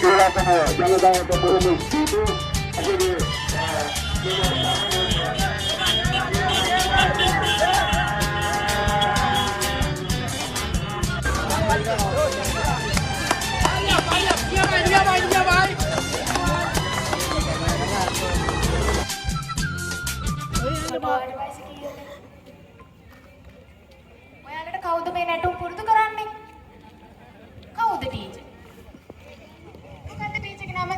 ජනතාවට බොහොම ස්තුතියි. ඔයාලට කවුද මේ නැටුම් පුරුදු කරන්නේ? කවුද ටීචර්? මොකද්ද ටීචර්ගේ නම?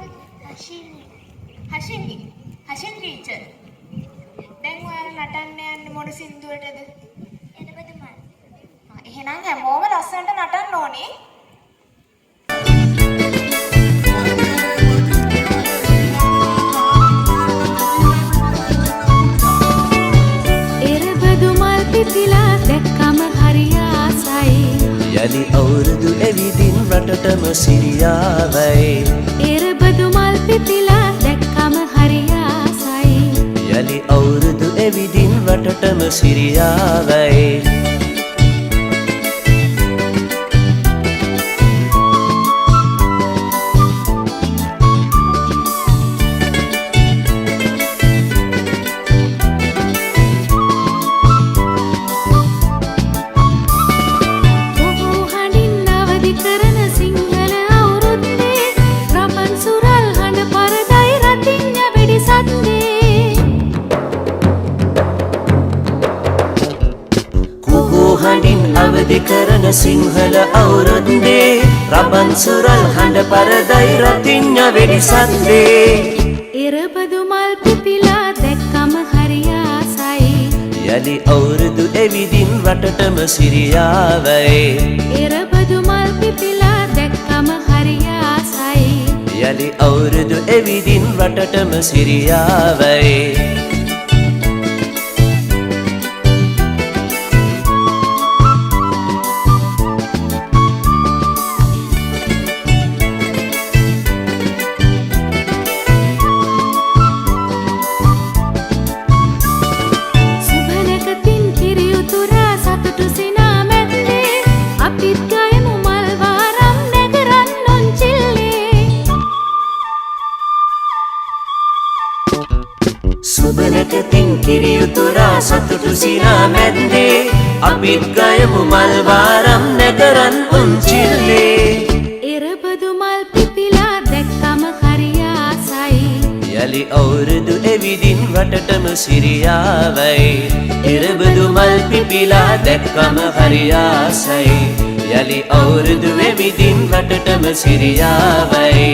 හෂිනි ටීචර්. දැන් ඔයාලා නටන්න යන්නේ මොන සින්දුවටද? එළබදමල්. එහෙනම් හැමෝම ලස්සනට නටන්න ඕනේ. පිපිලා දැක්කම හරි ආසයි. යලි අවුරුදු එවිදින් රටටම සිරියාවයි. එරබදු මල් පිපිලා දැක්කම හරි ආසයි. යලි අවුරුදු එවිදින් රටටම සිරියාවයි. අවදි කරන සිංහල අවුරුද්දේ රබන් සුරල් හඬ පරදයි රතිඤ්ඤ වෙඩි සද්දේ. එරබදු මල් පිපිලා දැක්කම හරි ආසයි. යලි අවුරුදු එවිදින් රටටම සිරියාවයි. එරබදු මල් පිපිලා දැක්කම හරි ආසයි. යලි අවුරුදු එවිදින් රටටම සිරියාවයි. සුබනකතින් කිරියුතුරා සතුටු සිනා මැද්දේ අපිත් ගයමු මල් වාරම් නැකරන් උන්චිල්ලේ. එරබදු මල් පිපිලා දැක්කම හරි ආසයි. යලි අවුරුදු එවිදින් රටටම සිරියාවයි. එරබදු මල් පිපිලා දැක්කම හරි ආසයි. යලි අවුරුදු එවිදින් රටටම සිරියාවයි.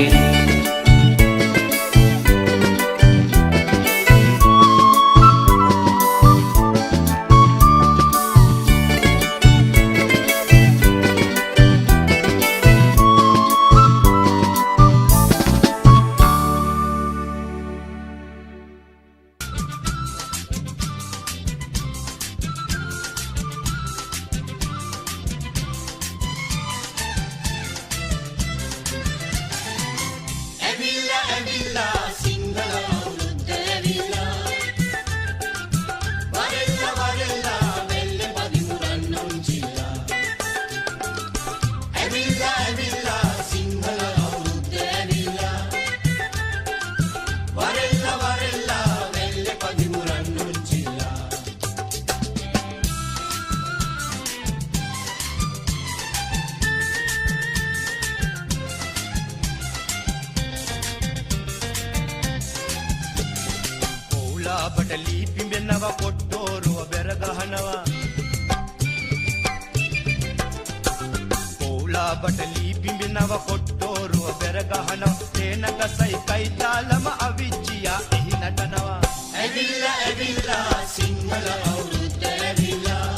බටලී පිඹෙනවා කොට්ටෝරුව බෙර ගහනවා. පොලා බටලී පිඹෙනවා කොට්ටෝරුව බෙර ගහනවා. තේන ගසයි කයි තාලම අවිච්චියා එහි නටනවා. ඇවිල්ලා ඇවිල්ලා සිංහල අවුරුද්ද ඇවිල්ලා.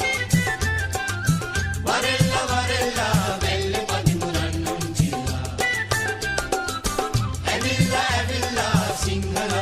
වරෙල්ලා වරෙල්ලා වෙල්ලේ පදිමුරන් උන්චිලා. ඇවිල්ලා ඇවිල්ලා සිංහල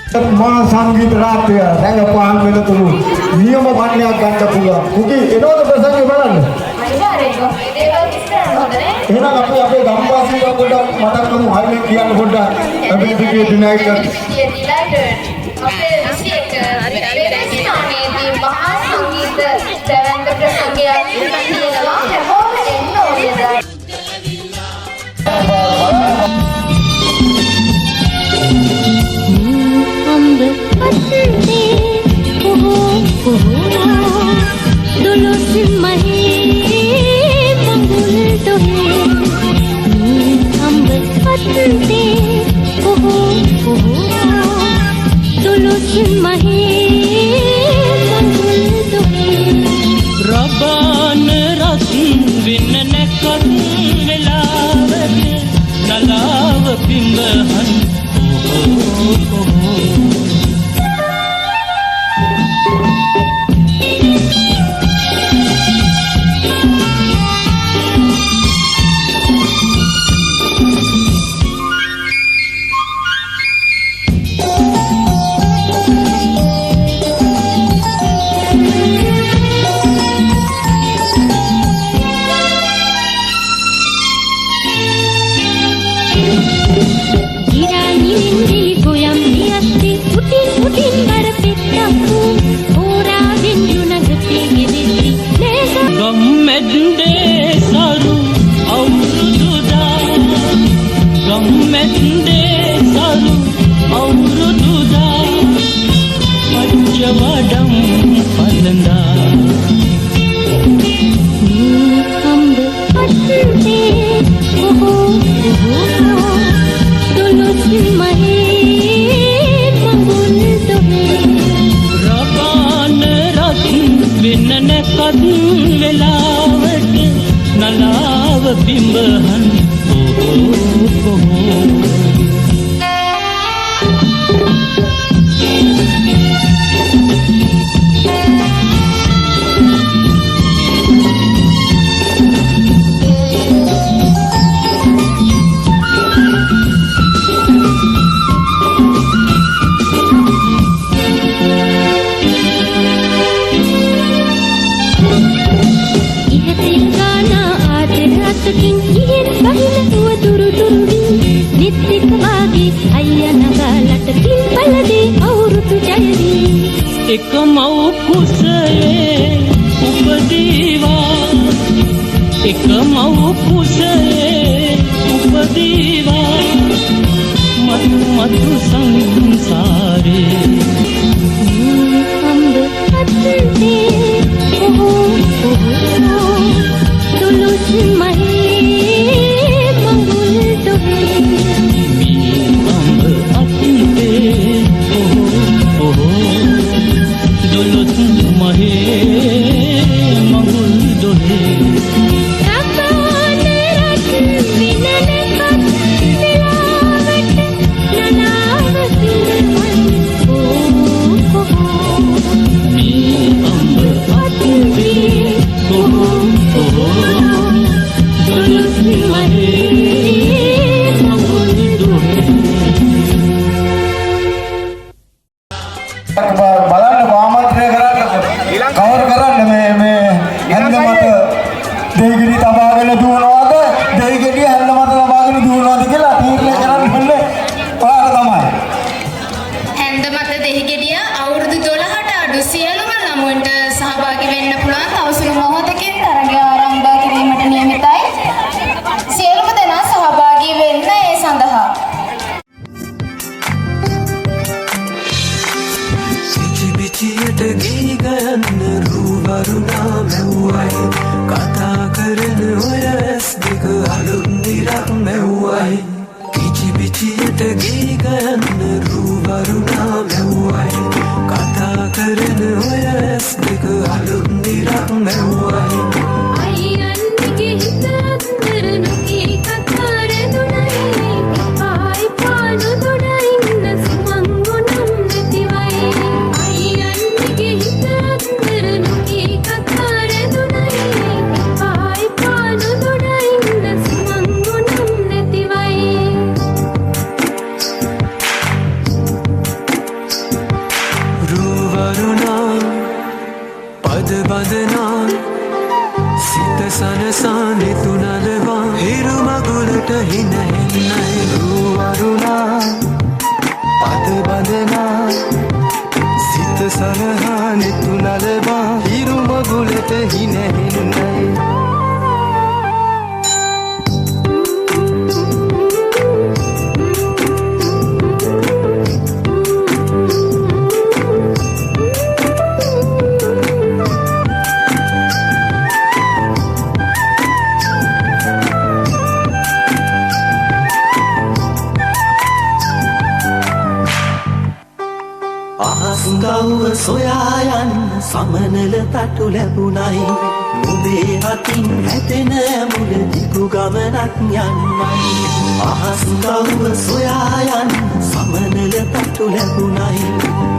මා සංගීත රාත්‍රිය රැඟපාන් වෙනතුරු නියම වන්නයක් ගන්න පුළුවන්. කුකි එනවද ප්‍රසංගේ බලන්න? අනිවාර්යෙන්ම මේ දේවල් විස්තර හොඳනේ. එහෙනම් අපි අපේ ගම්වාසීන්ට පොඩ්ඩක් මතක් කරමු හයිලයිට් කියන්න පොඩ්ඩක්. අපි දිගේ ඩිනයිට් අපේ විශේෂ වෙනස්ථානයේදී මහා සංගීත දැවැන්ත ප්‍රසංගයක් තියෙනවා. හැමෝම එන්න ඕනේ. අම්බ පත්තේ කොහො කොහො දුලුසින් මහේ මඟුල් දොහේ අම්බ පත්තේ කොහො කොහො දුලුසින් මහේ මඟුල් දොහේ රබාන රත් වෙන්න නැකත් වෙලාවට නලාව පිඹහන් එක මව් කුසයේ උපදීවා එක මව් කුසයේ උපදීවා මතු මතු සංසාරේ අම්බ පත්තේ කොහො කොහො දුලුසින් මහේ මඟුල් දොහේ අම්බ අත්තේ කොහො දුලුසින් මහේ මඟුල් දොහේ රබාන රත් වෙන්න නැකත් වෙලාවට නනාව පිඹහන් කොහො අම්බ අත්තේ කොහො දුලුසින් මහේ මඟුල් දොහේ බලන්න ආමන්ත්‍රණය කරන්න කවර කරන්න මේ හැන්ද මත දෙයිගිරි තබාගෙන දුවනවාද දෙයිගිරි හැන්ද මත තබාගෙන දුවනවාද කියලා තීරණය කරන්න ඕනේ ඔයාලා තමයි. හැන්ද මත දෙහිගෙඩිය අවුරුදු 12ට අඩු සියලුම ළමුන්ට සහභාගී වෙන්න පුළුවන් තවසුළු මොහොතකින් තරගය ආරම්භ කිරීමට නියමිතයි. සියලුම දෙනා සහභාගී වෙන්න ඒ සඳහා සිටිබිටියට ගී ගයන්න රූවරුණා මැව්වයි කතා කරන ඔය ඇස් දෙක අලුත් දිරක් මැව්වයි කිචිබිටියට ගී ගයන්න රූවරුණා මැව්වයි කතා කරන ඔය ඇස් දෙක අලුත් දිරක් මැව්වයි අයියන්ගේ හිත අතර නොකී කතර දුනයි පායි පානු දුනයින්න සුමංගුනම් නැතිවයි අයියන්ගේ හිත අතර නොකී කතර දුනයි පායි පානු දුනයින්න සුමංගුනම් නැතිවයි බඳනා සිත සනසා නෙතු නලවා හිරු මගුලට හින හෙන්නයි රුවරුණා පද බඳනා සිත සනහා නෙතු නලවා හිරු මගුලට හින හෙන්නයි අහස්ගව්ව සොයා යන්න සමනල තටු ලැබුණයි නුඹේ අතින් හැතෙන මුල දිගු ගමනක් යන්නයි අහස්ගව්ව සොයා යන්න සමනල තටු ලැබුණයි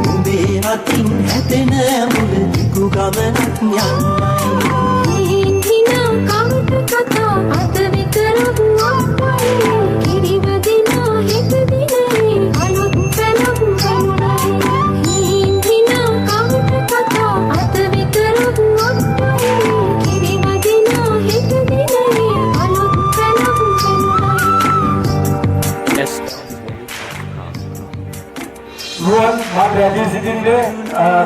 නුඹේ අතින් හැතෙන මුල දිගු ගමනක් යන්නයි හිනා කවුට කතා අත විතරක් අපයි කිරිවදිනා හෙට දිනේ අලුත් පැලක් වුණයි හිනා කවුට කතා අත විතරක් අපයි කිරිවදිනා හෙට දිනේ අලුත් පැලක් වුණයි රුවන් මාත්‍රි ඇදී සිටින්නේ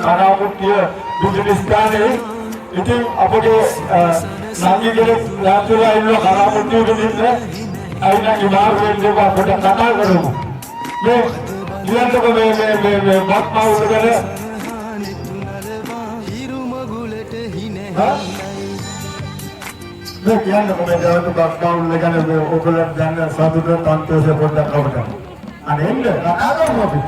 කනාමුට්ටිය බුදුනිස්ථානයේ ඉතින් අපගේ සංගීතයේ යාත්‍රා ඉන්න කනාමුට්ටියට ඉන්න අයින ඉමාරු වෙන්නේ අපට කතා කරමු මේ කියන්නකො මේ වත්මා උඩගෙන හිරු මගුලට හින මේ කියන්නකො මේ දවස් වත්මා උඩගෙන මේ ඔයගොල්ලෝ දැන් සතුට සන්තෝෂ පොඩ්ඩක් අපට අනේ එන්න කතා කරමු අපි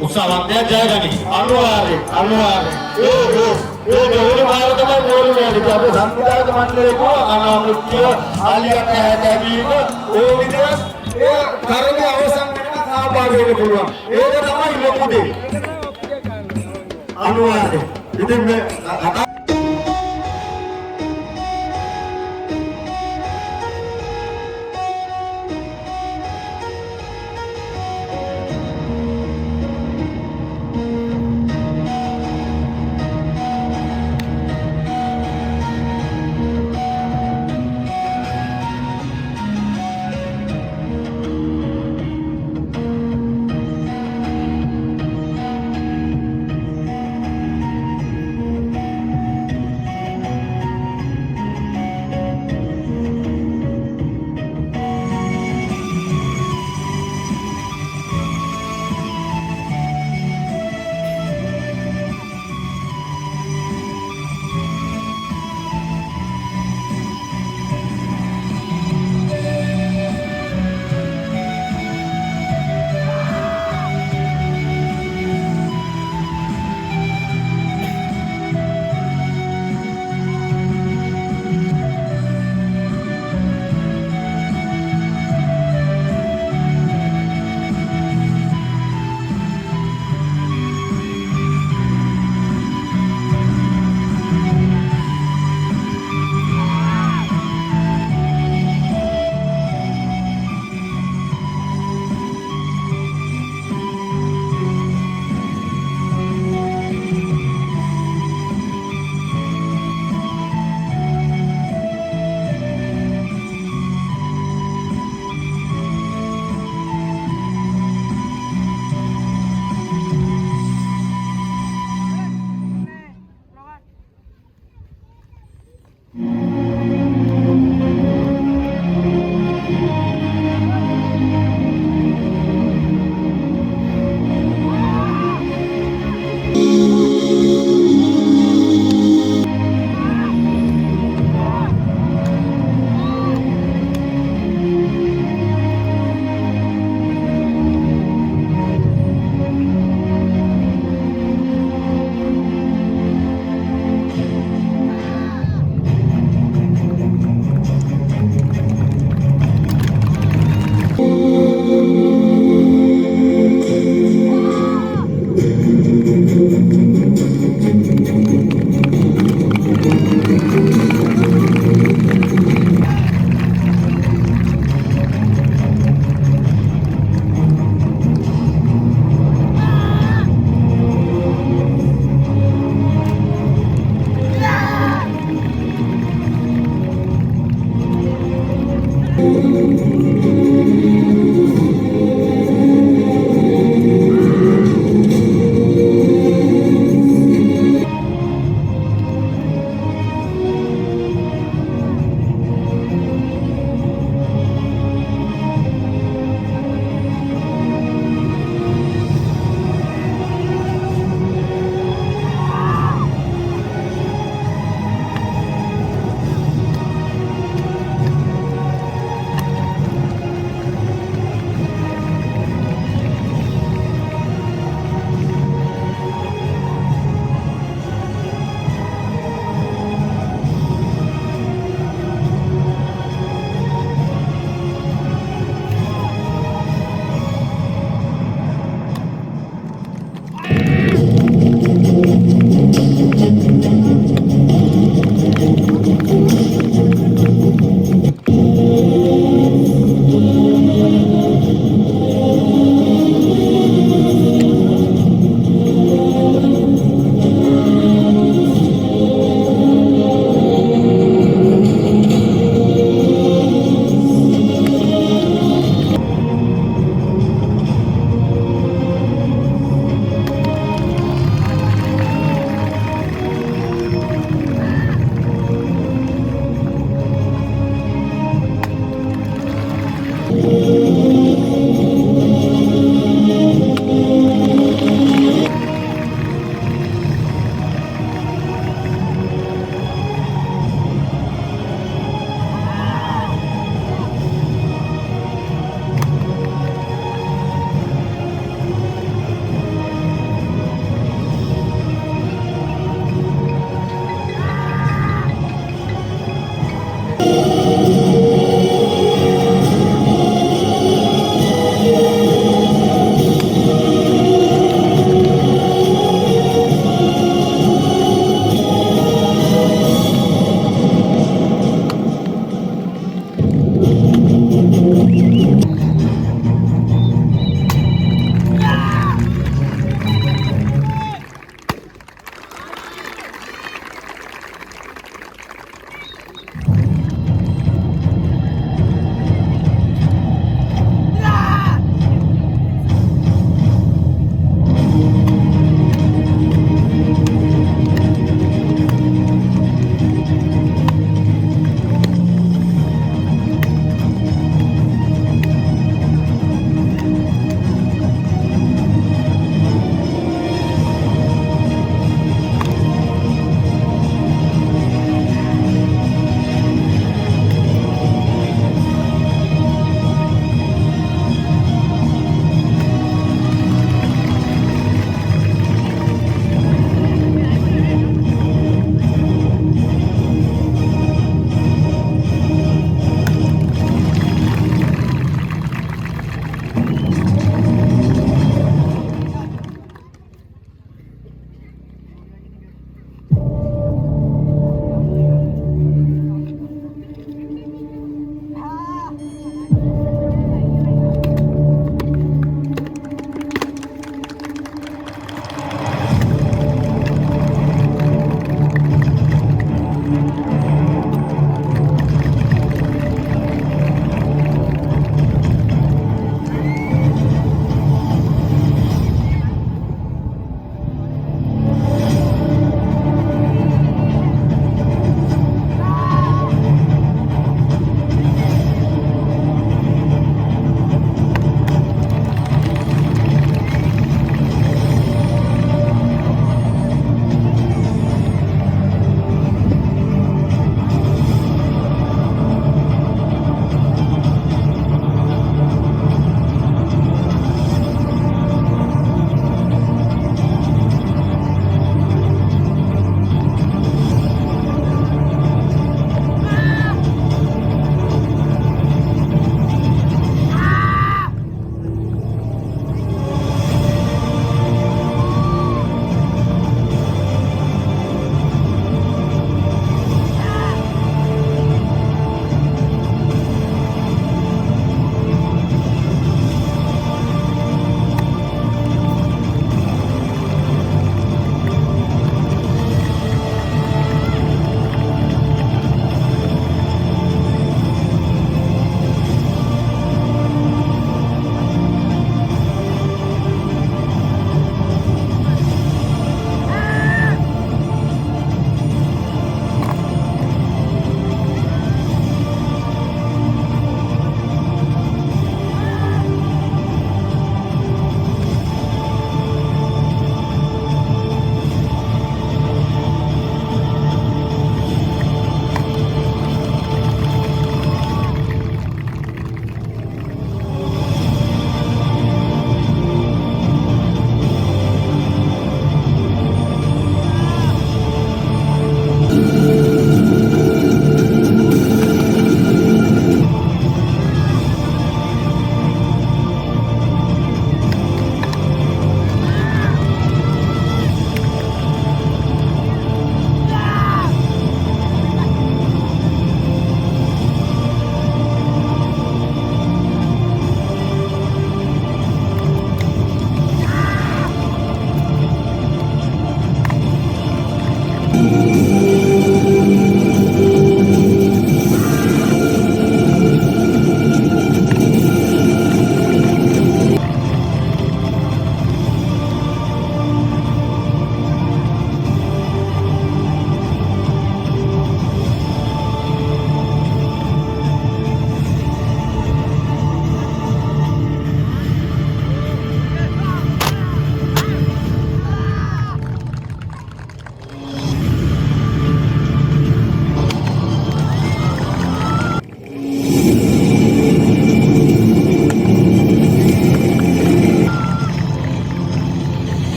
උත්සාහවන්තය ජයගනි අනුවාරේ ඒ භාරතම මූලිකයි අපේ සංවිධායක මණ්ඩලයේ අනාමුත්‍ය ආලියක් හැදීම ඒ විදිහට ඒ කර්මයේ අවසන් වෙනකන් සහභාගී වෙන්න පුළුවන් ඒක තමයි ලොකු දේ අනුවාරේ ඉතින් මේ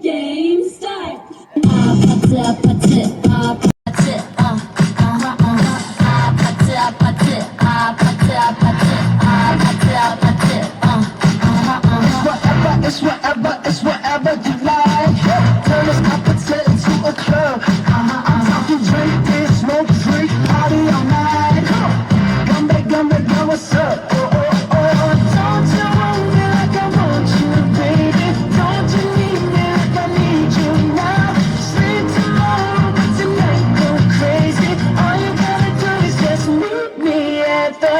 Game start. It's whatever you like. Turn this opposite into a club. I'm talking drink this, smoke, drink, party all night. Come back, what's up? Don't you want me like I want you, baby? Don't you need me like I need you now? Sleep tomorrow, but tonight go crazy. All you gotta do is just meet me at the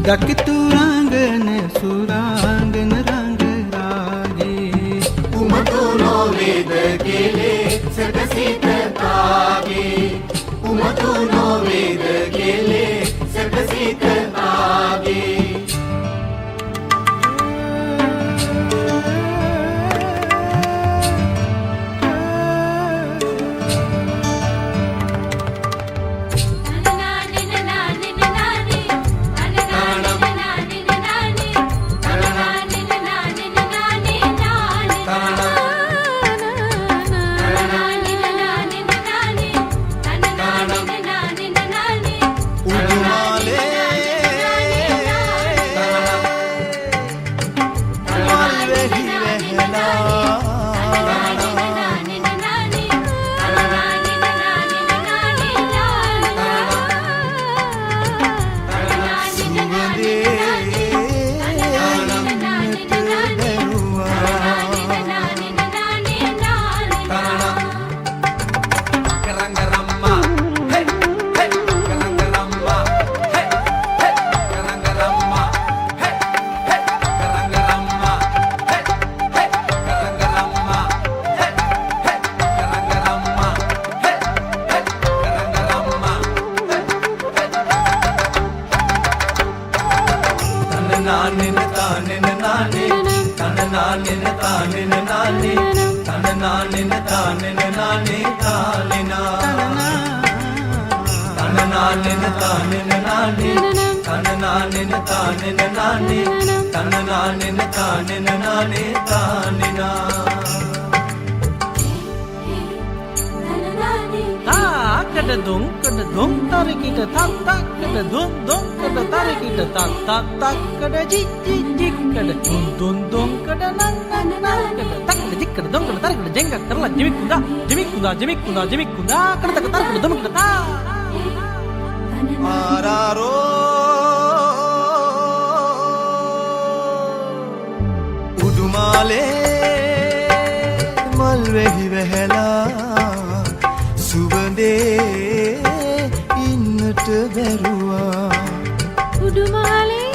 දකිතුරංගන සුරාංගන රංග රාගේ උමතු නොවේද කෙලේ සැපසිත තාගේ උමතු නොවේද කෙලේ සැපසිත තාගේ උඩුමාලේ nanen tanen nane tan nanen tanen nane tan nanen tanen nane talena tan nanen tanen nane tan nanen tanen nane tan nanen tanen nane talena kada dong tarik kita tak kada dong kada tarik kita tak kada jik kada dong kada nan kada tak kada jik kada dong kada tarik kada jengkak terla jemik kunda kada tak tarik kada dong kada ta araro udumale malvehi vehela සුවඳේ ඉන්නට බැරුවා උඩුමාලේ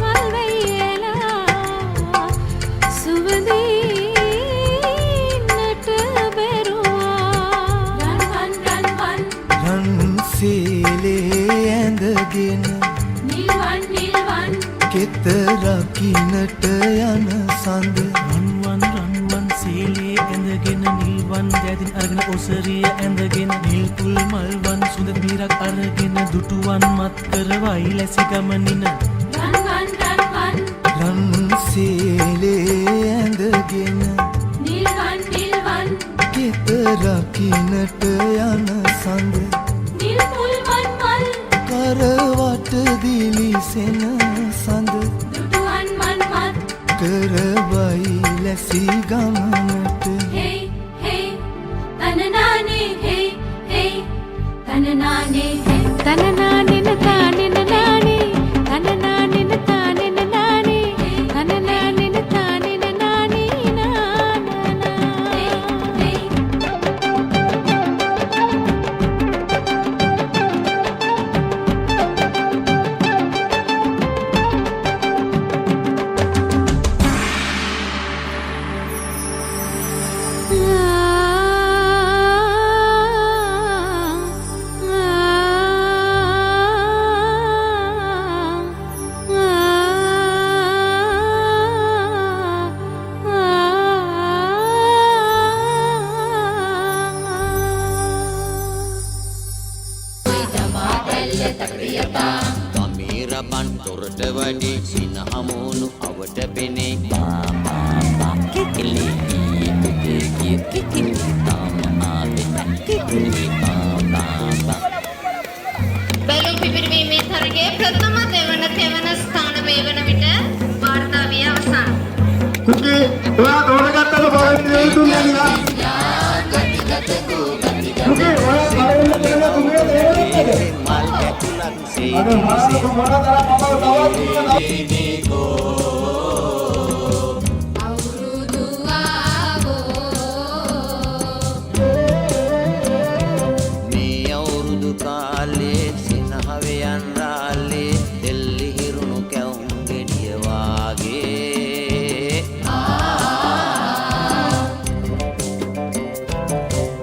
මල් වෙයිලා සුවඳේ ඉන්නට බැරුවා රන් සීලේ ඇඳගෙන නිල්වන් කෙත රකින්නට යන සඳ රන්වන් සීලේ ඇඳගෙන නිල්වන් දැදින් අරගෙන ඔසරිය ඇඳගෙන නිල් පුල් මල්වන් සුඳ බීරක් අරගෙන දුටුවන් මත් කරවයි ලැසි ගමනින රන් සීලේ ඇඳගෙන නිල්වන් කෙත රකින්නට යන සඳ නිල් පුල්වන් මල් කරවට දිලිසෙන සඳ දුටුවන් මන් මත් කරවයි ලැසි ගමනට hey tananane hey tananane tananane tananane tananane tananane tananane tananane ගමීරබන් තොරට වඩි සිනහමෝනු අවට පෙනේ කිකිලි කිකිලි තාම ආවේ කිකිලි බැලුම් පිපිරීමේ තරගයේ ප්‍රථම තෙවන ස්ථාන වේවන විට වාර්තා විය අවසන්. කුකි ඔයා තෝරගත්තද බලන්න දුන්නේ නේද? කුකි ඔයා බලන්න කියලා දුන්නේ නේද? මල් ඇතුළත් අර මානක මොනතරම් අපව තවත් අවුරුදු ආවෝ මේ අවුරුදු කාලේ සිනහවයන් රාලේ දෙල්ලි හිරුණු කැවුම් ගෙඩිය වාගේ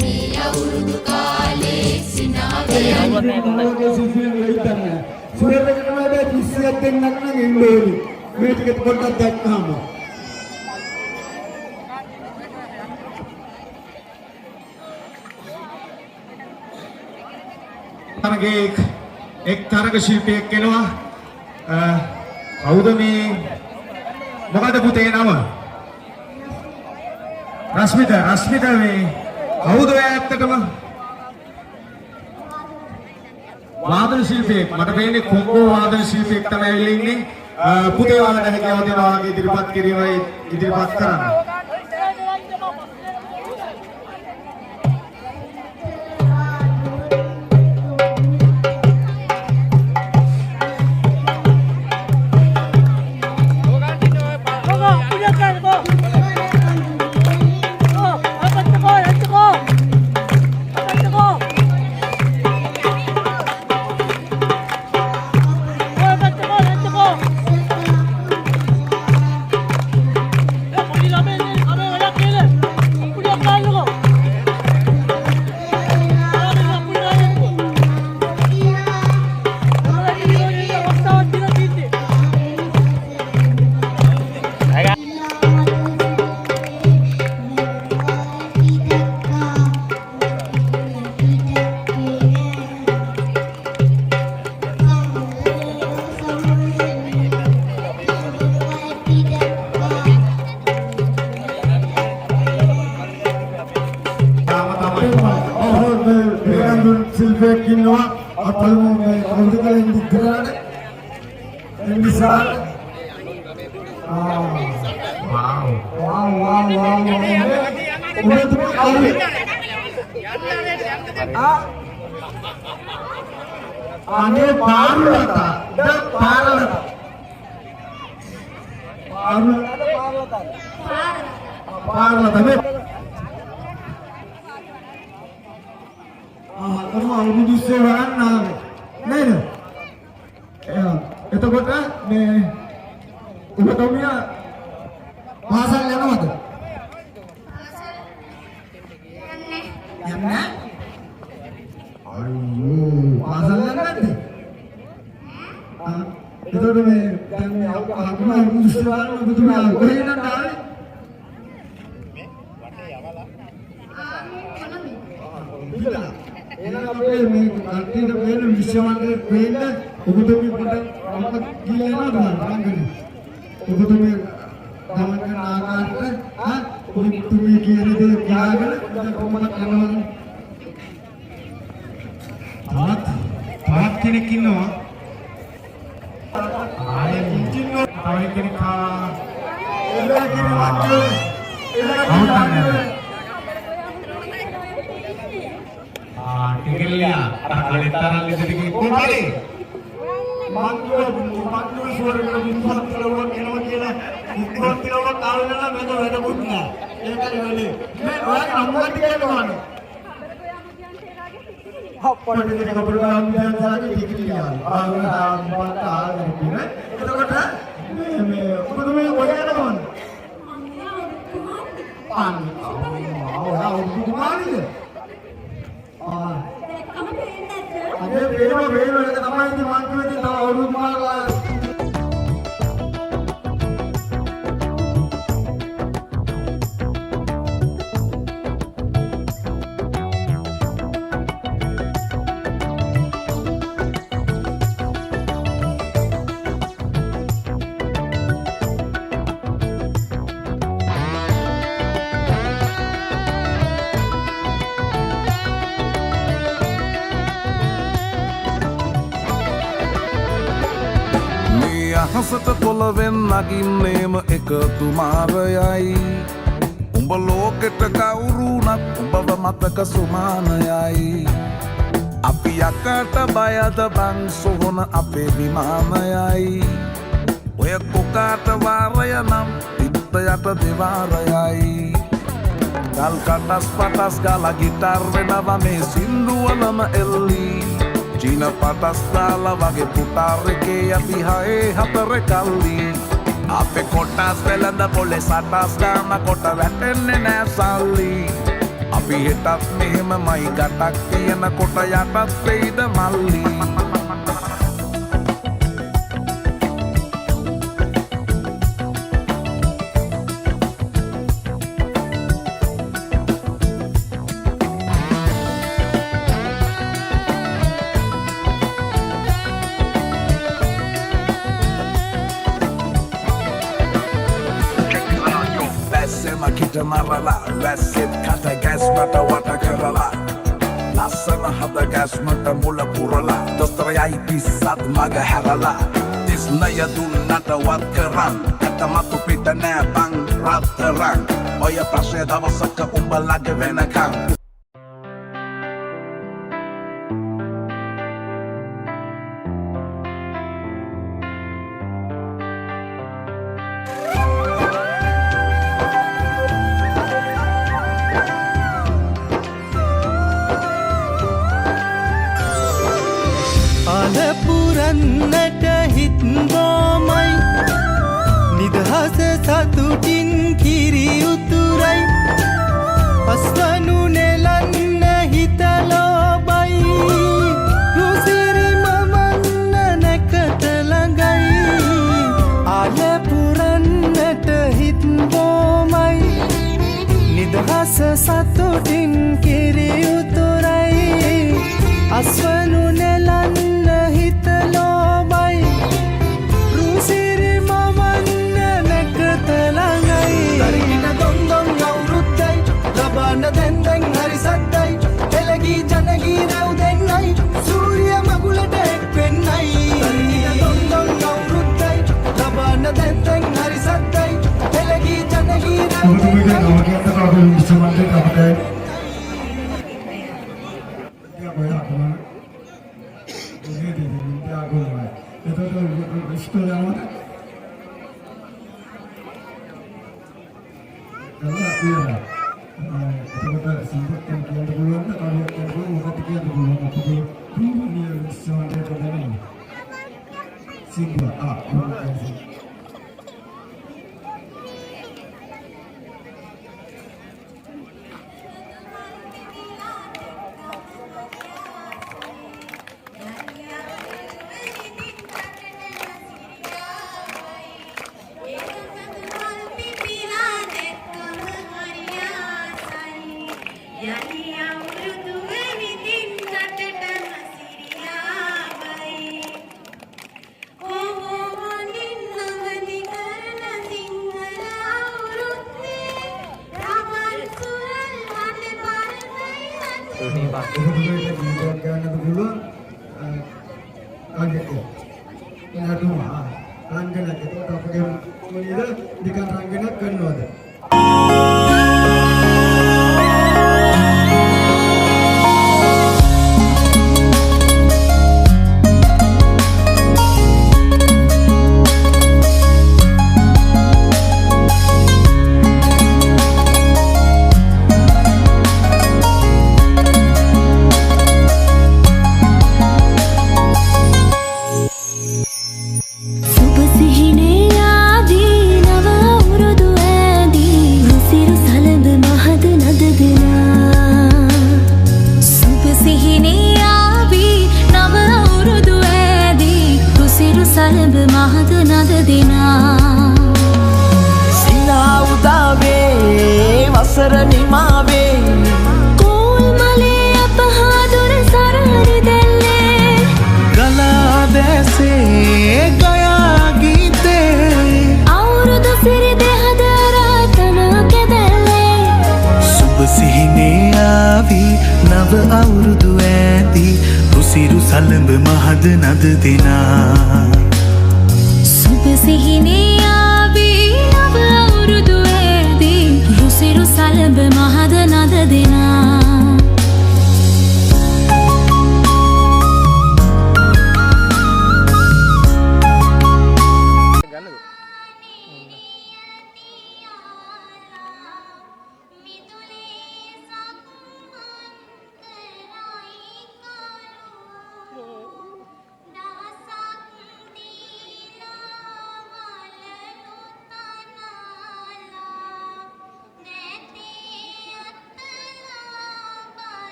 මේ අවුරුදු කාලේ සිනාවේ සුරේන්ද්‍රට නේද 30ක් දෙන්නක් නම් එන්නේ මේ ටික පොඩ්ඩක් දැක්කම තරගයේ එක් තරග ශිල්පියෙක් එනවා කවුද මේ මොකද පුතේ නම රශ්මිත මේ කවුද ඔයා ඇත්තටම වාදන ශිල්පියෙක් මට පේන්නේ කොංගෝ වාදන ශිල්පියෙක් තමයි ඇවිල්ලා ඉන්නේ පුතේ ඔයාලට හැකියාව දෙනවා වගේ ඉදිරිපත් කිරීමයි ඉදිරිපත් කරන්න Finalmente අපලම මේ කවුද කලින් දිග්ගරාට එනිසා අනේ පාරලත මේ කරම අල්මුදුස්සේ වරන්න නේද? එතකොට මේ ඔබතුමිය පාසල් යනවද? යන්නේ? අයියෝ පාසල් යන්නේ නැද්ද? එතකොට මේ දැන් මේ අල්මුදුස්සේ වරන්න ඔබතුමිය කොහෙන්ද ආවේ? එහෙනම් අපේ මේ කල්ටියට වෙන විශ්වවන්තේ වෙන්න ඔබතුමිය පොඩ්ඩක් අම්මා කියලා එනවා නංගනේ. ඔබතුමිය ගමන් කරන ආකාරයට ඔබතුමිය කියන දේ කියාගෙන කොහොමද කරනවද? තාත් කෙනෙක් ඉන්නවා. ආයේ ඉන්ජිනේර තව කෙනෙක් එලා කියනවා ටිකලියා අර කලිතරන් ඉදිරියේ කොහොමද මාක්කෝ සෝරගෙන විශ්වාස කරනවා කියලා ඉක්කොත් කියලා කාලෙලා මම වැඩමුත් නෑ ඒකයි වෙන්නේ මේ ඔයාගේ අම්මට කියනවානේ අප්පට දෙක කපුරාම් දැන්සාගේ ටිකලියා ආවුණාට ආගෙන ඉන්නේ එතකොට මේ ඔබතුමේ ඔයා යනවනේ ඔයා ඔබතුමානේ අනේ වේම එක තමයි ඉතින් මං කිව්වේ තව අවුරුදු මාලා අහසට කොළවෙන් නගින්නේම එකතු මාරයයි උඹ ලෝකෙට කවුරුනත් උඹව මතක සුමානයයි අපි යකට බයද බං සොහොන අපේ විමානයයි ඔය කොකාට වාරය නම් තිත්ත යට දෙවාරයයි ගල් කටස් පටස් ගාලා ගිටාර් වෙනවා මේ සින්දුවලම එල්ලී චීන පටස් දාලා වගේ පුටාරකේ අපි හයේ හතර කල්ලි අපේ කොටස් වෙලඳ පොලේ සටස් ගාම කොට වැටෙන්නේ නෑ සල්ලි අපි හෙටත් මෙහෙමමයි ගටක් තියෙන කොට යටත් වෙයිද මල්ලි මරලා වැස්සෙත් කට ගැස්මට වට කරලා ලස්සන හද ගැස්මට මුල පුරලා දොස්තරයයි පිස්සත් මග හැරලා තිස්නය දුන්නට වත් කරන් ඇතමතු පිට නෑ බං රත්තරන් ඔය ප්‍රශ්නය දවසක උඹලගේ වෙනකම් පුරන්නට හිත්බෝමයි නිදහස සතුටින් කිරි උතුරයි පස්වනු නෙලන්න හිතලෝබයි රුසිරි මමන්න නැකට ළඟයි ආල පුරන්නට හිත්බෝමයි නිදහස සතුටින් කිරි උතුරයි අස්වනු නෙලන්න හිතලෝබයි රුසිරි මමන්න නැකට ළඟයි දරිගින දොන්දොන් අවුරුද්දයි ලබන්න දැන් හරි සද්දයි එළගී ජනගී රැව් දෙන්නයි සූරියම sekolah mana? Kalau iya, kita sambut yang dulu ada kalau yang dulu waktu kita dulu waktu itu ini soalnya pada ini. Singwa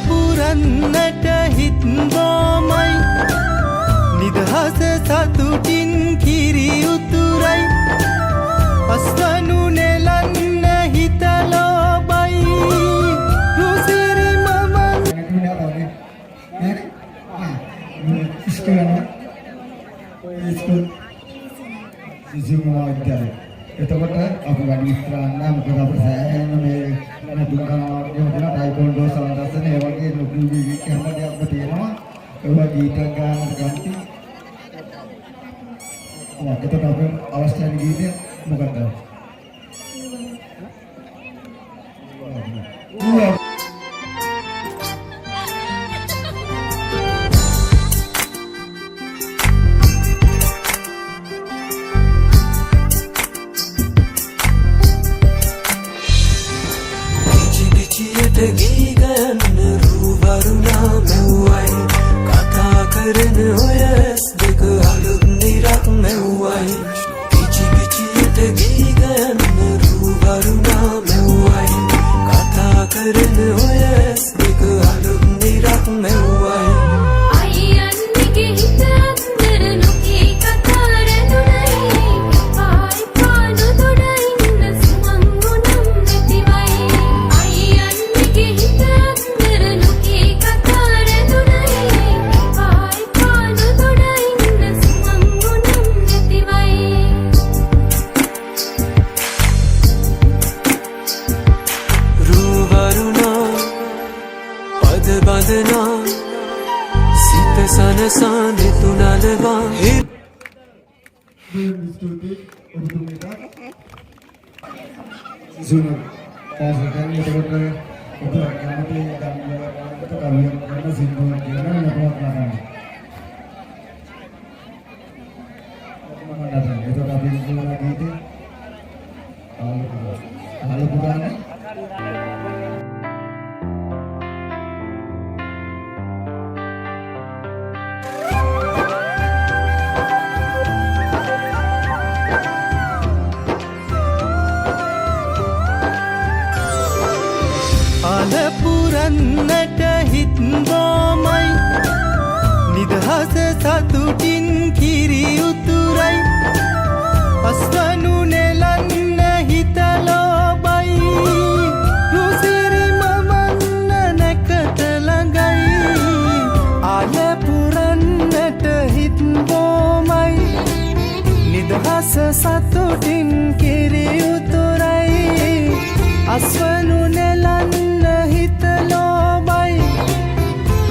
පුරන්නට හිත්බෝමයි නිදහස සතුටින් කිරි උතුරයි අස්වනු නෙලන්න හිතලෝබයි රුසිරි මමන් එතකොට අපි වැඩි විස්තර නම් මොකද අපිට සෑහෙන මේ දුකනවා කියන ටයිකෝන්ඩෝ සම්දර්ශන ඒ වගේ ලොකු හැම දෙයක්ම තියෙනවා ඒවා ගීත ගාන ගන්ති එතකොට අපි අවස්ථාවේ ගීතය මොකක්ද ගීගන්න රූවරුණා මෙව්වයි කතා කරන ඔයස් දෙක අලුත් නිරක් මෙව්වයි පිචි පිචියට ගීගන්න රූවරුණා මෙව්වයි කතා කරන ඔයස් දෙක අලුත් නිරක් මෙව්වයි අයියන්නිගේ හිතක් නොකී කතා රැඳුනයි පායි පානු දොඩ ඉන්න සුමංගුනම් නැතිවයි අයියන්නිගේ වේදනා සිත සනසා දෙතුනලවා ස්තුතියි ඔබතුමීට සුන පාසකන් එතකොට ඔබ කැමති ධම්මවලට කවියක් කරන සින්දුවක් කියන නටුවක් නටන්න. එතකොට අපි කියන ගීතේ ආලු පුරානේ අලපුරන්නට හිත්බෝමයි නිදහස සතුටින් කිරි උතුරයි අස්වනු නෙලන්න හිතලෝබයි රුසිරි මමන්න නැකට ළඟයි අලපුරන්නට හිත්බෝමයි නිදහස සතුටින් කිරි උතුරයි අස්වනු නෙලන්න හිතලෝබයි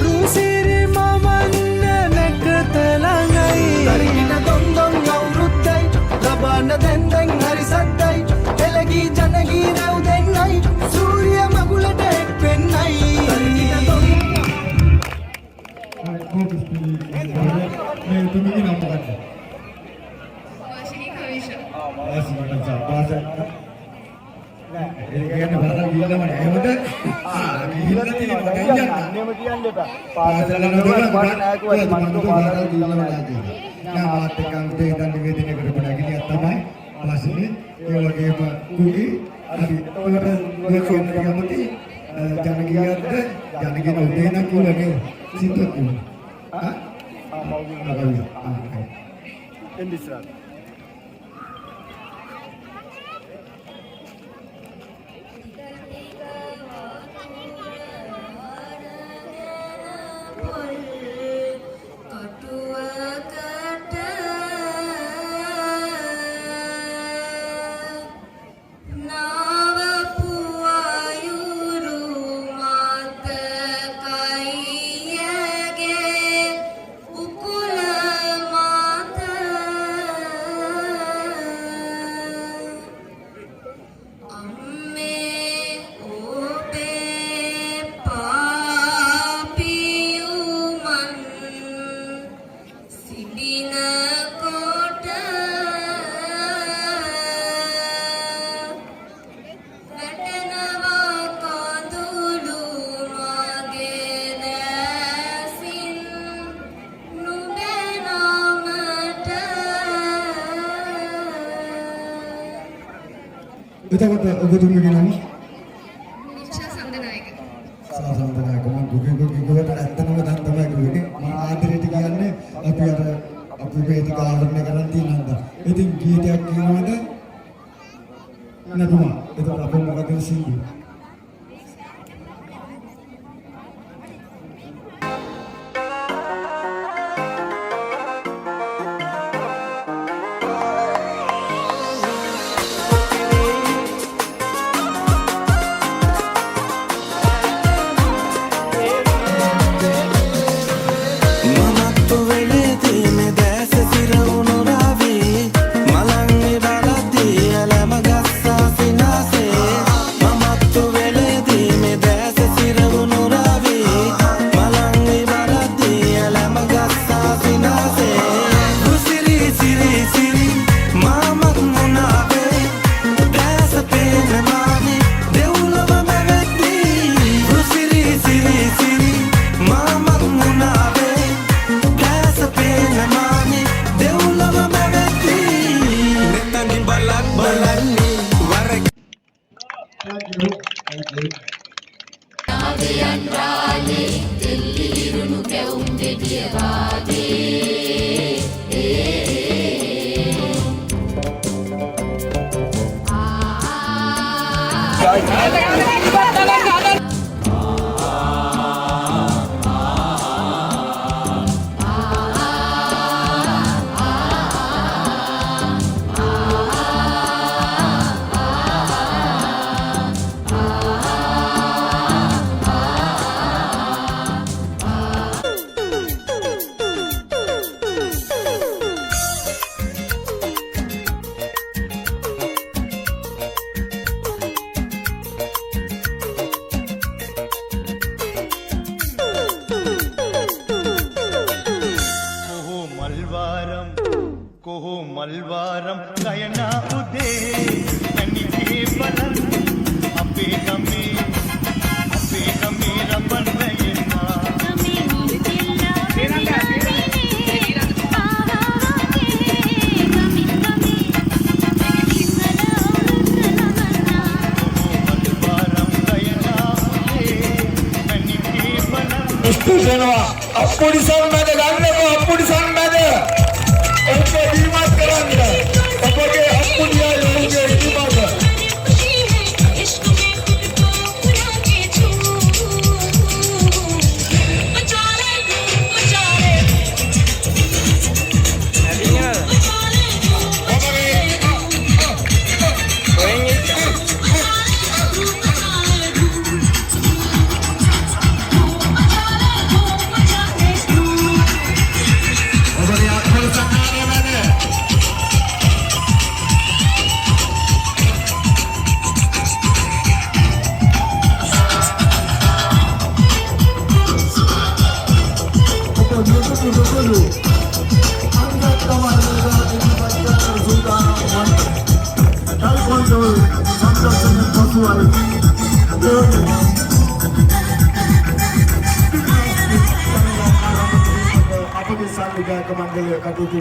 රුසිරි මමන්න නැකට ළඟයි දරිගින දොන්දොන් අවුරුද්දයි ලබන්න දැන්දැන් හරි සද්දයි එළගී ජනගී රැව් දෙන්නයි සූරිය මගුලට එක් වෙන්නයි දරිගින දොන් මේ තුමිගේ නම මොකක්ද? වාශිනී කවිෂා. වාසිකට සාපාසක් ඒ කියන්නේ බරක් ගිහලම නෑමද? ගිහලා තියෙනවා දැන් යන්න. අන්නේම කියන්න එපා. පාසල නෝඩා බරක් ආයකුවා මන්තු බරක් ගිහලම නෑ කියන්නේ. නෑ මාත් එක්ක අන්තේ ඉඳන් නිවේදනය කරපු නැගිටියක් තමයි වාසිනේ. ඒ වගේම කුකි අපි ඔයාලට කැමති ජනගියද්ද ජනගින උදේ නම් කිව්වනේ සිතුත් කිව්වා. මව්ගිය එන්දිස්රා එතකොට ඔබතුමීගේ නම නිෂා සඳනායක. සාසන්තනායක මම ගුගුගුගුවට ඇත්තනම දැන් තමයි කිව්වේ. මම ආදරයට කියන්නේ අපි අර අපි වේදික ආවරණය කරන් තියෙනවද? ඉතින් ගීතයක් කියනවද? නතුමා. එතකොට අපි මොකද සිංහල? මල්වාරම් ගයනා උදේ ඇනිගේ බලන් අපේ ගමේ රබන් වෙයනා ස්ටේෂනවා අප්පුඩි සම්මත ගන්නකො අප්පුඩි සම්මත ඔබ දීමත් කරන්න ඔබගේ අප්පුඩිය යෝගේ දීමත් आपके साथ गाय कमांडल कटौती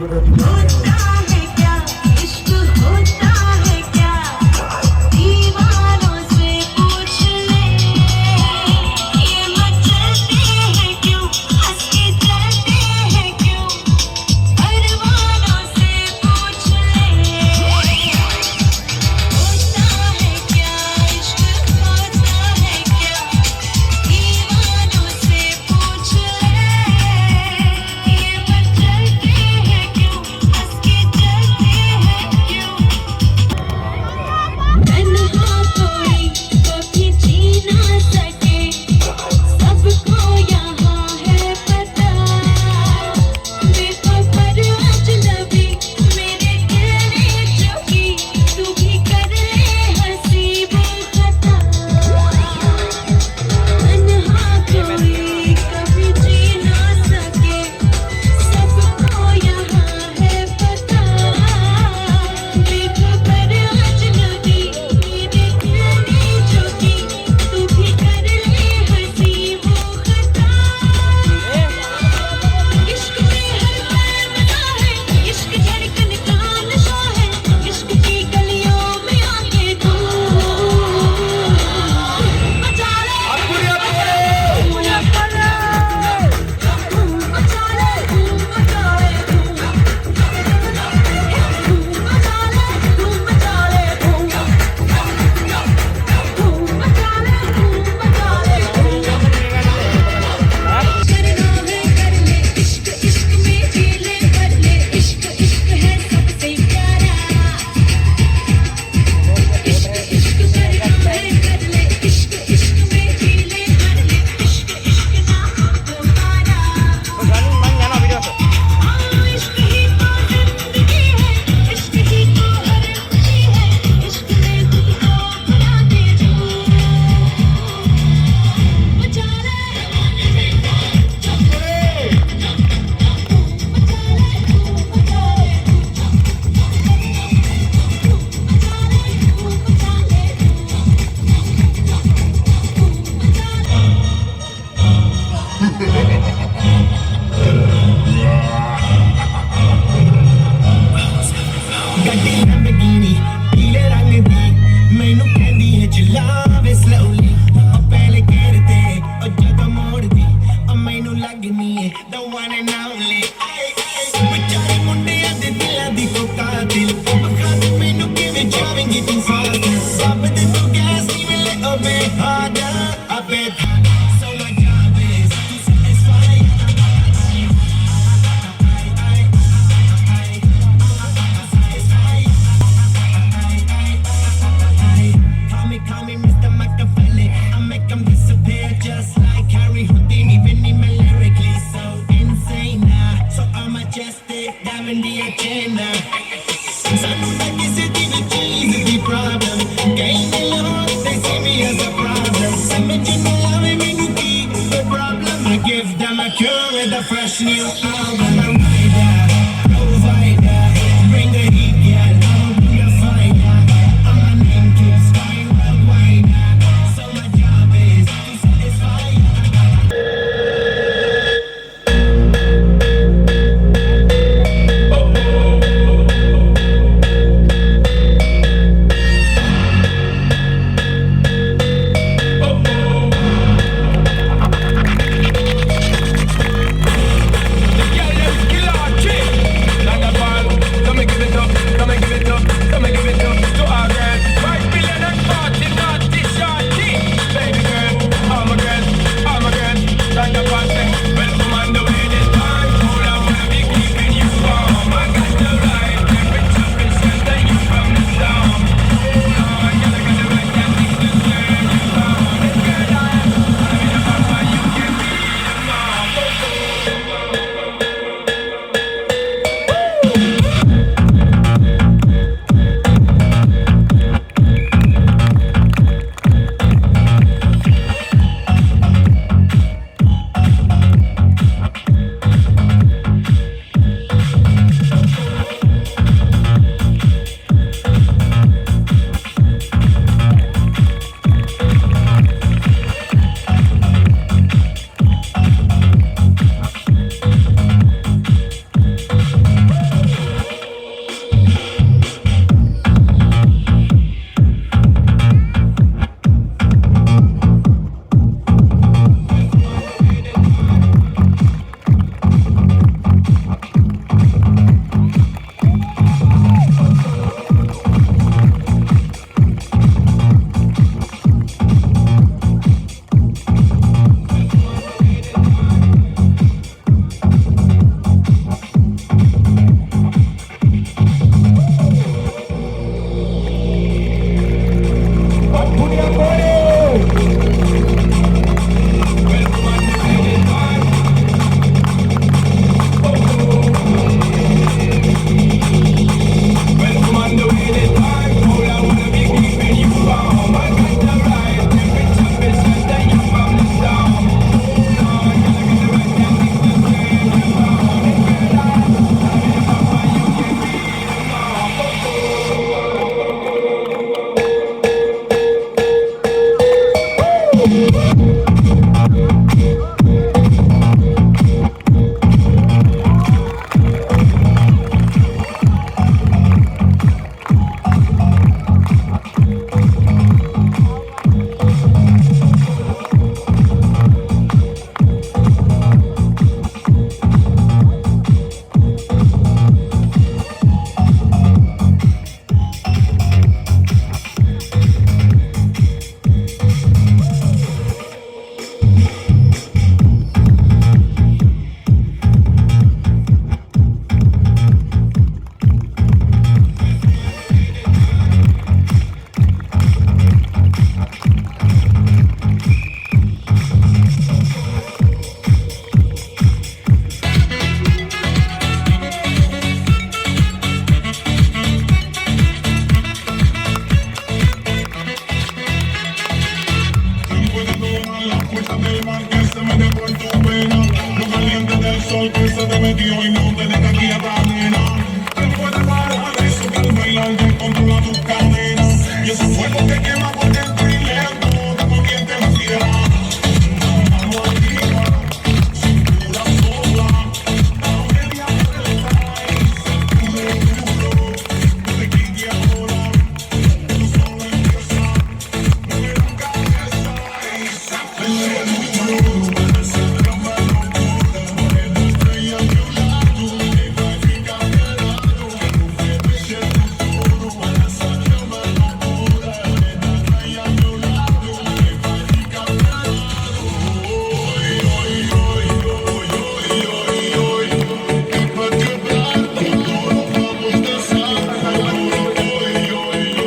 Fresh new album, I'm rider, provider, bring the heat.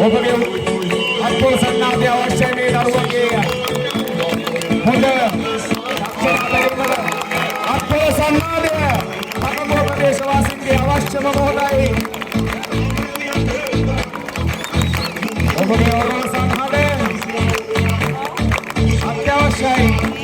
ඔබගේ අත්පොල සන්නාදය අවශ්‍ය මේ දරුවගේ හොඳ අත්පොල සන්නාදය අකමෝ ප්‍රදේශවාසීන්ගේ අවශ්‍යම මොහොතයි. ඔබගේ ඔරවන සන්නාදය අත්‍යවශ්‍යයි.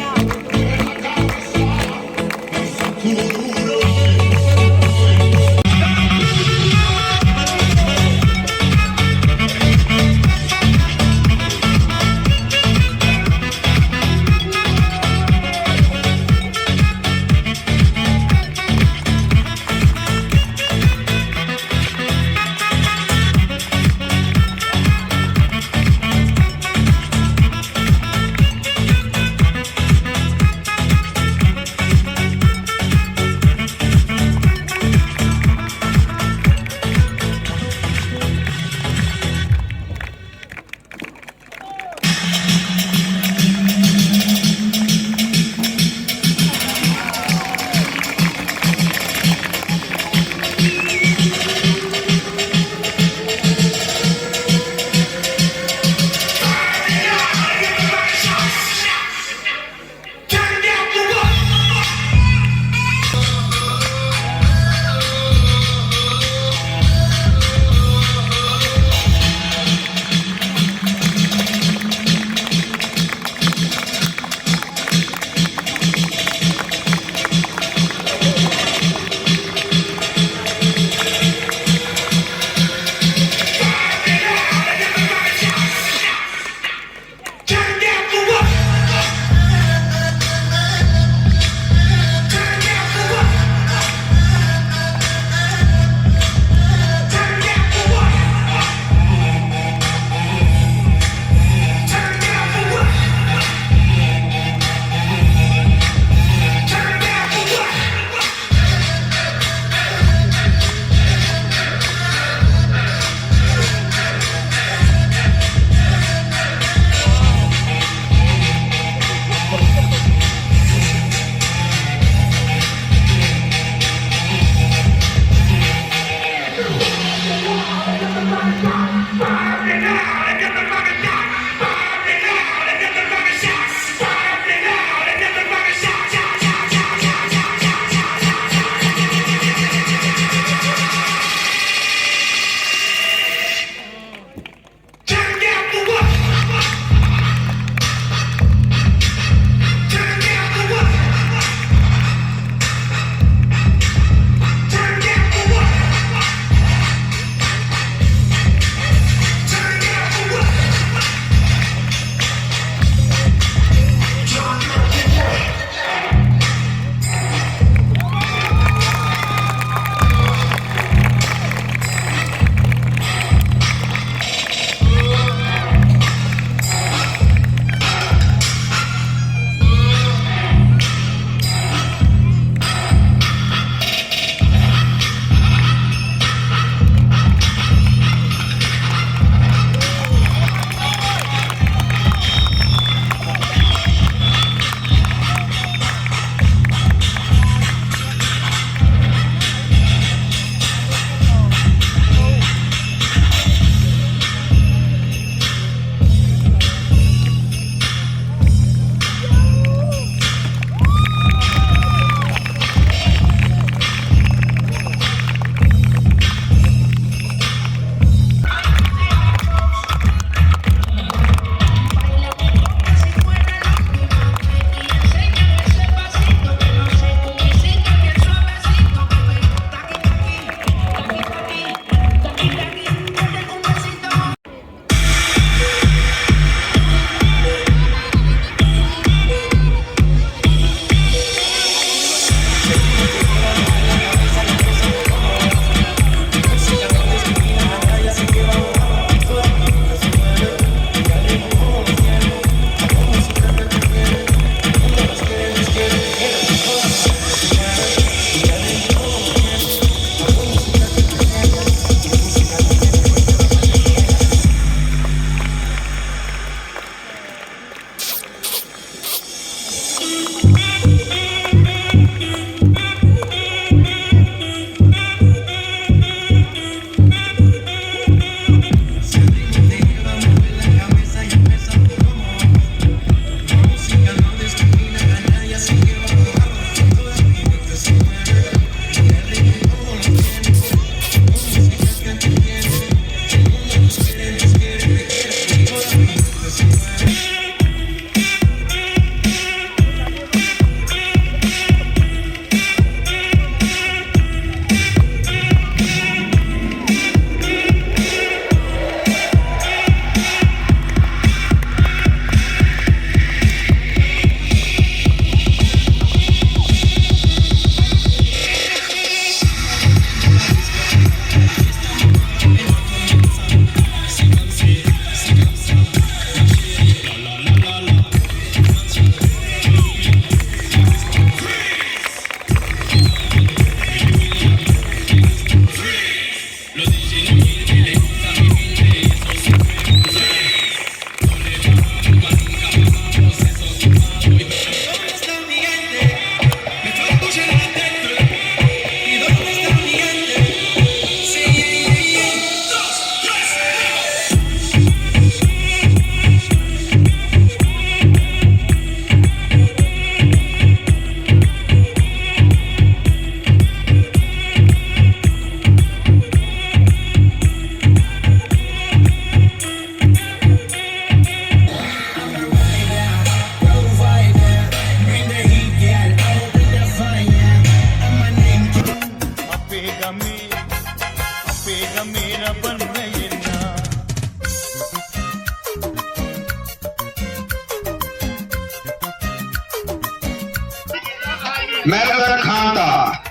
මැරතන් කාන්තා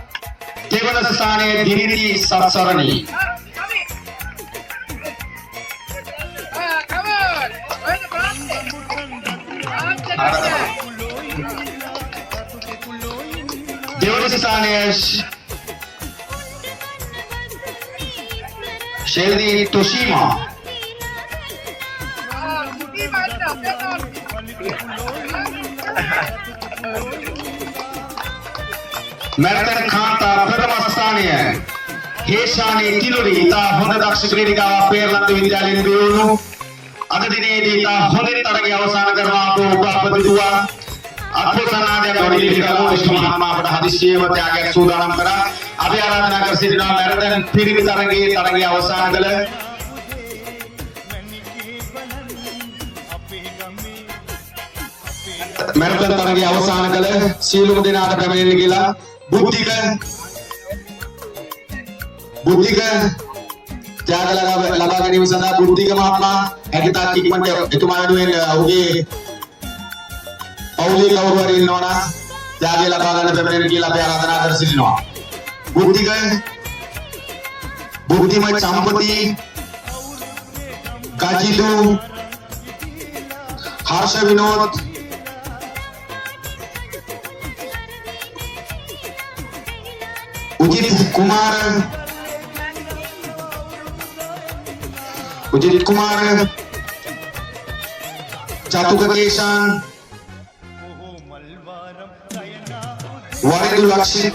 දෙවන ස්ථානයේ දිනිති සත්සරණී දෙවන ස්ථානයේ ශෙල්දී තොෂීමා මැරතන් කාන්තා ප්‍රථම ස්ථානය හේෂානී තිලුරි ඉතා හොඳ දක්ෂ ක්‍රීඩිකාවක් පේරලන්ත විද්‍යාලයෙන් දියුණු අද දිනේදී ඉතා හොඳින් තරගය අවසන් කරනවා අපේ උපපතිතුමා අත්පොත් සන්නාදයක් වඩිලිකා විශ්ව මහත්මයා අපට හදිස්සියේම ත්‍යාගයක් සූදානම් කරා අපි ආරාධනා කර සිටිනවා මැරතන් පිරිමි තරගයේ අවසන් කළ මැරතන් තරගයේ අවසන් කළ සියලුම දෙනාට පැමිණෙන්න කියලා බුද්ධික ත්‍යාග ලබා ගැනීම සඳහා බුද්ධික මහත්මයා හැකිතාක් ඉක්මනට එතුමා වෙනුවෙන් ඔහුගේ පවුලේ කවුරු හරි ඉන්නවනම් ත්‍යාගය ලබා ගන්න පැමිණෙන්න කියලා අපි ආරාධනා කර සිටිනවා. බුද්ධිමය සම්පති ගජිලු හර්ෂ විනෝද उदित कुमार चातुकेशन वरिदु लक्षित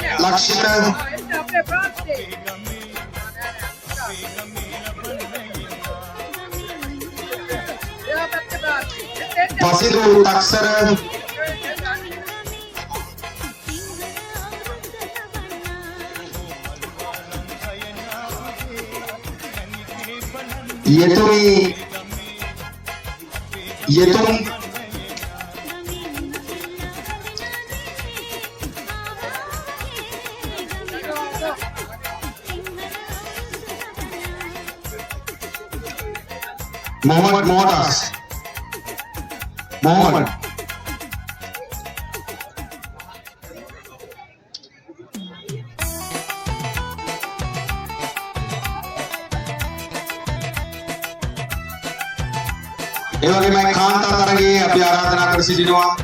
पसिदु तक्सर येतुम मोहम्मद मोहम्मद ඒ වගේම කාන්තා තරගයේ අපි ආරාධනා කර සිටිනවා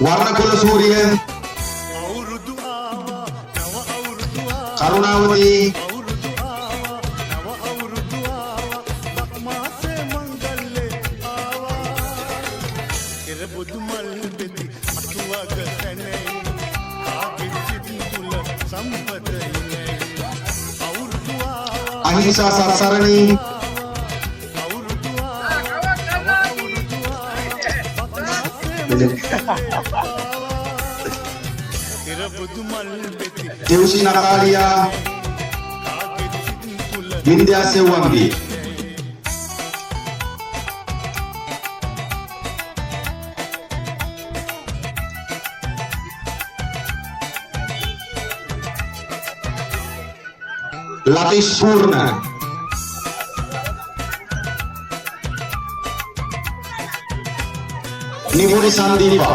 වර්ණකුල සූරිය කරුණාවති अहिंसा सत्सरणी देवशी नतालिया विंध्या सेवंगी लतीश पूर्ण निपुणी संदीपा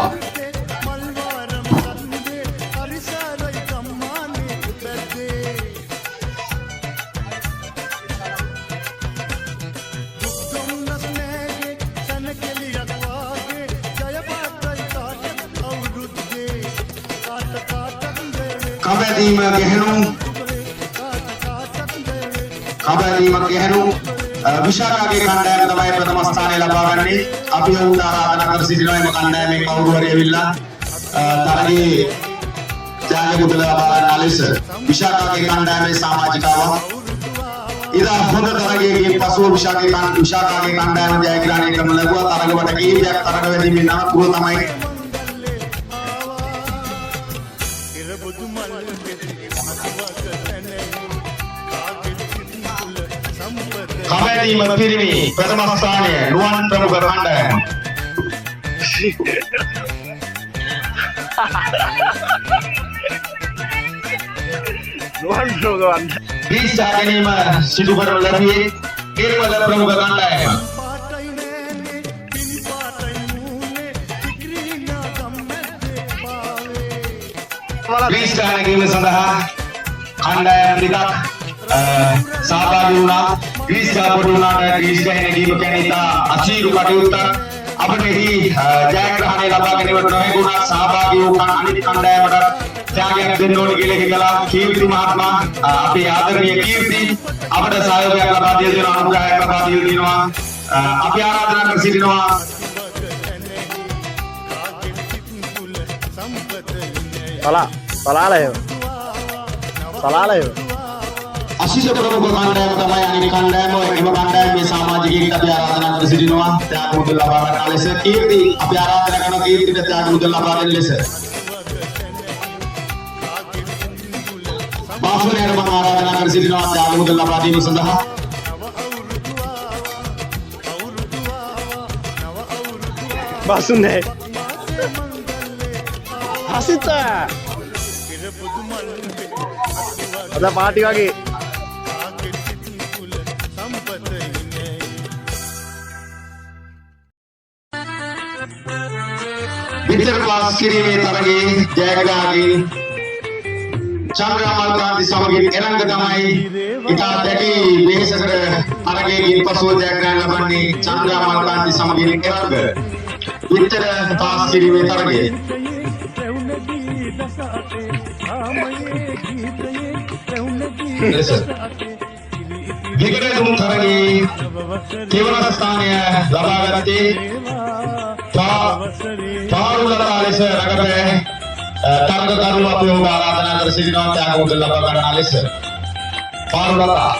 कबड्डी में गहनों විශාකාගේ කණ්ඩායම තමයි ප්‍රථම ස්ථානය ලබා ගන්නේ. අපි ඔවුන්ට ආරාධනා කර සිටිනවා මේ කණ්ඩායමේ කවුරු හරි ඇවිල්ලා තරගයේ ත්‍යාග මුදල ලබා ගන්න ලෙස. විශාකාගේ කණ්ඩායමේ සමාජිකාව ඉදා හොඳ තරගයකින් පසුව විශාකාගේ කණ්ඩායම ජයග්‍රහණය කරන ලැබුවා. තරග වට කීපයක් තරග වැදීමේ නවතුව තමයි කබැදීම පිරිමි ප්‍රථම ස්ථානය නුවන් ප්‍රමුඛ කණ්ඩායම. නුවන් ප්‍රමුඛ දිස් ජාගනීම සිදු කරන ලැබුවේ ඉරවල ප්‍රමුඛ කණ්ඩායම. ග්‍රීස් ගහන ගේම සඳහා කණ්ඩායම් දෙකක් සහභාගී වුණා. ග්‍රීස් ගහපොඩි වුණාට ග්‍රීස් ගහන ගේම කියන්නේ ඉතා අසීරු කටයුත්තක්. අපිට එහි ජයග්‍රහණය ලබා ගැනීමට නොහැකුණා. සහභාගී වූ අනිත් කණ්ඩායමට ත්‍යාගයක් දෙන්න ඕනේ කියලා හිතලා කීර්ති මහත්මයා අපේ ආදරණීය කීර්ති අපට සහයෝගයක් ලබා දී දෙනවා, අනුග්‍රහයක් ලබා දී දෙනවා. අපි ආරාධනා කර සිටිනවා අශිෂ ප්‍රමුඛ කණ්ඩායම තමයි අනිත් කණ්ඩායම. එම කණ්ඩායමේ සමාජිකයෙක් අපි ආරාධනා කර සිටිනවා ත්‍යාග මුදල් ලබා ගන්න ලෙස. කීර්ති අපි ආරාධනා කරන කීර්තිට ත්‍යාග මුදල් ලබා දෙන ලෙස. බාසුනේට මම ආරාධනා කර සිටිනවා ත්‍යාග මුදල් ලබා දීම සඳහා. බාසුනේ හසිත අද පාටි වගේ විතර ක්ලාස් කිරීමේ තරගයේ ජයග්‍රාහකී චන්ද්‍රාමල් කාන්ති සමගින් එරංග තමයි ඉතා දැඩි වෙහෙසකට තරගයකින් පසුව ජයග්‍රහණ ලබන්නේ චන්ද්‍රාමල් කාන්ති සමගින් එරංග විතර ක්ලාස් කිරීමේ තරගයේ විකටතුන් තරගයේ තෙවන ස්ථානය ලබාගත්තේ පාරුලතා ලෙස රඟපෑ තරගකරුවා අපි ඔබ ආරාධනා කර සිටිනවා ත්‍යාග මුදල් ලබා ගන්නා ලෙස. පාරුලතා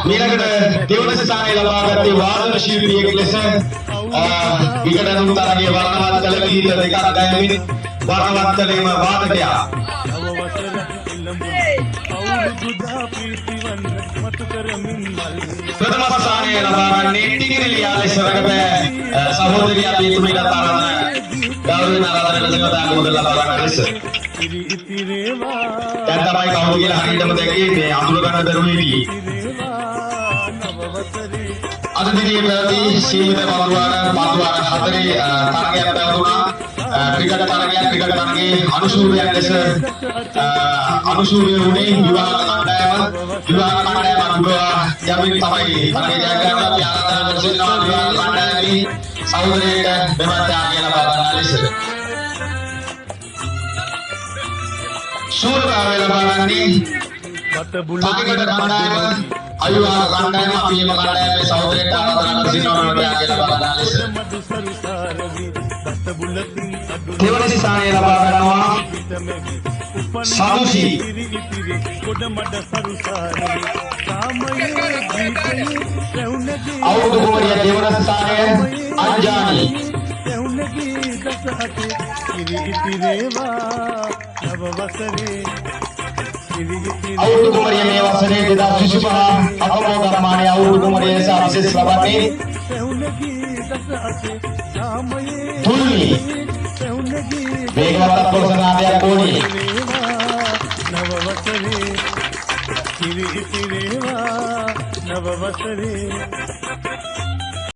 ඊළඟට දෙවන ස්ථානය ලබාගත්තේ වාදන ශිල්පියෙක් ලෙස විකටතුන් තරගයේ වර්ණවත් කළ ගීත දෙකක් ගයමින් වර්ණවත් කළේම වාදකයා. ප්‍රථම ස්ථානය ලබාගන්නේ ටිකිරිලියා ලෙස රඟපෑ සහෝදරිය අපි තුමීට ආරාධනා ගෞරවයෙන් ආරාධනා කර සිටිනවා ත්‍යාග මුදල් ලබා ගන්න ලෙස. දැන් තමයි කවුද කියලා හරියටම දැක්කේ මේ අඳුර ගන්න දරුවේදී. අද දිනේ පැවති සීමිත පන්දුවාර 4 තරගයක් පැවතුණා. ක්‍රිකට් තරගයේ අනුශූරයක් ලෙස අනුශූරය වුණේ විවාහ කණ්ඩායම අනුභවා යමින් තමයි තරගය ජයග්‍රහණ අපි ආරාධනා කර සිටිනවා විවාහ කණ්ඩායමේ සහෝදරයෙක් දෙමත්‍යාගය ලබා ගන්න ලෙස. ශූරතාවය ලබාගන්නේ පාකිට කණ්ඩායම අයුවා කණ්ඩායම අපි එම කණ්ඩායමේ සහෝදරයෙක් ආරාධනා කර සිටිනවා ත්‍යාගය ලබා ගන්න ලෙස. දෙවන ස්ථානය ලබා ගන්නවා සතුෂි. අවුරුදු කුමරිය දෙවන ස්ථානය අංජානි. අවුරුදු කුමරිය මේ වසරේ 2025 අපමණ ගම්මානයේ අවුරුදු කුමරිය ලෙස විශේෂ ලබන්නේ තුල්ලි. වේගවත් අපොසනාදයක් ඕනේ. නව වසරේ